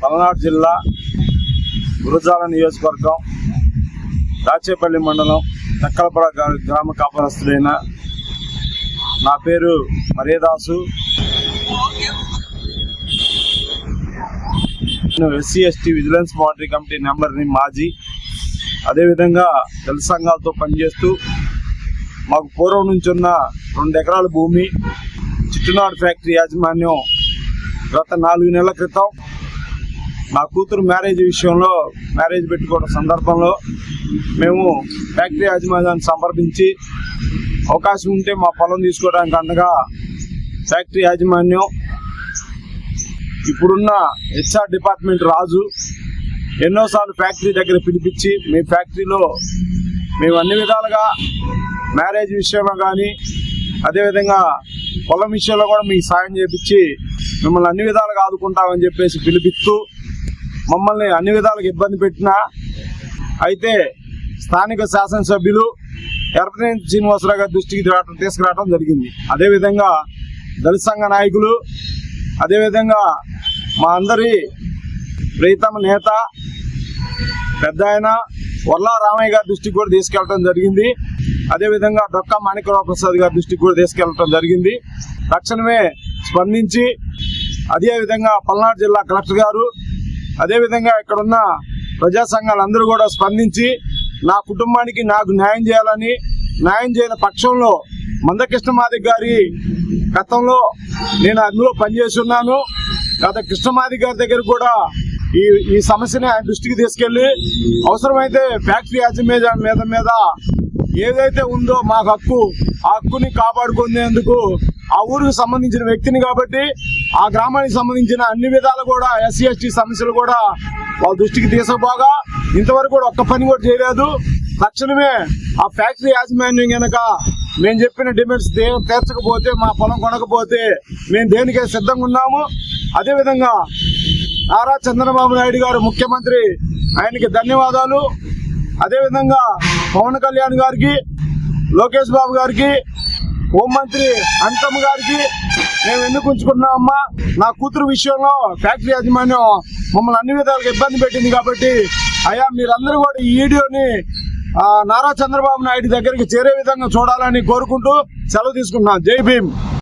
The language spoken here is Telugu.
పల్నాడు జిల్లా గురజాల నియోజకవర్గం దాచేపల్లి మండలం తక్కలపడ గ్రామ కాపరస్తుడైన నా పేరు Maredasu. SC ST vigilance monitoring committee మెంబర్ని మాజీ. అదేవిధంగా దళిత సంఘాలతో పనిచేస్తూ మాకు పూర్వం నుంచి ఉన్న 2 ఎకరాల భూమి చిట్టునాడు ఫ్యాక్టరీ యాజమాన్యం గత 4 నెలల క్రితం నా కూతురు మ్యారేజ్ విషయంలో మ్యారేజ్ పెట్టుకోవడం సందర్భంలో మేము ఫ్యాక్టరీ యాజమాన్యాన్ని సంప్రదించి అవకాశం ఉంటే మా పొలం తీసుకోవడానికి అండగా ఫ్యాక్టరీ యాజమాన్యం ఇప్పుడున్న హెచ్ఆర్ డిపార్ట్మెంట్ రాజు ఎన్నోసార్లు ఫ్యాక్టరీ దగ్గర పిలిపించి మీ ఫ్యాక్టరీలో మేము అన్ని విధాలుగా మ్యారేజ్ విషయంలో కానీ అదేవిధంగా పొలం విషయంలో కూడా మీకు సాయం చేపించి మిమ్మల్ని అన్ని విధాలుగా ఆదుకుంటామని చెప్పేసి పిలిపిస్తూ మమ్మల్ని అన్ని విధాలుగా ఇబ్బంది పెట్టినా అయితే స్థానిక శాసనసభ్యులు ఎర్రనేని శ్రీనివాసరావు గారి దృష్టికి తీసుకురావడం జరిగింది. అదేవిధంగా దళిత సంఘ నాయకులు అదేవిధంగా మా అందరి ప్రియతమ నేత పెద్ద ఆయన వర్లా రామయ్య గారి దృష్టికి కూడా తీసుకెళ్లడం జరిగింది. అదేవిధంగా డొక్కా మాణిక్యరావు ప్రసాద్ గారి దృష్టికి కూడా తీసుకెళ్లడం జరిగింది. తక్షణమే స్పందించి అదేవిధంగా పల్నాడు జిల్లా కలెక్టర్ గారు అదేవిధంగా ఇక్కడున్న ప్రజా సంఘాలందరూ కూడా స్పందించి నా కుటుంబానికి నాకు న్యాయం చేయాలని, న్యాయం చేయని పక్షంలో మందకృష్ణమాది గారి గతంలో నేను అందులో పనిచేసి ఉన్నాను. గత కృష్ణమాది గారి దగ్గర కూడా ఈ సమస్యని ఆయన దృష్టికి తీసుకెళ్లి అవసరమైతే ఫ్యాక్టరీ యాజమాన్యం మీద ఏదైతే ఉందో మాకు హక్కు ఆ హక్కుని కాపాడుకునేందుకు ఆ ఊరికి సంబంధించిన వ్యక్తిని కాబట్టి ఆ గ్రామానికి సంబంధించిన అన్ని విధాలు కూడా ఎస్సీ ఎస్టీ సమస్యలు కూడా వాళ్ళ దృష్టికి తీసుకుపోగా ఇంతవరకు కూడా ఒక్క పని కూడా చేయలేదు. తక్షణమే ఆ ఫ్యాక్టరీ యాజమాన్యం కనుక మేము చెప్పిన డిమాండ్స్ తీర్చకపోతే మా పొలం కొనకపోతే మేము దేనికే సిద్ధంగా ఉన్నాము. అదేవిధంగా నారా చంద్రబాబు నాయుడు గారు ముఖ్యమంత్రి, ఆయనకి ధన్యవాదాలు. అదేవిధంగా పవన్ కళ్యాణ్ గారికి, లోకేష్ బాబు గారికి, హోంమంత్రి అనితమ్మ గారికి మేము ఎందుకు ఉంచుకున్నామమ్మా, నా కూతురు విషయంలో ఫ్యాక్టరీ యాజమాన్యం మమ్మల్ని అన్ని విధాలుగా ఇబ్బంది పెట్టింది కాబట్టి అయ్యా మీరందరూ కూడా ఈ వీడియోని నారా చంద్రబాబు నాయుడు దగ్గరికి చేరే విధంగా చూడాలని కోరుకుంటూ సెలవు తీసుకున్నాం. జై భీమ్.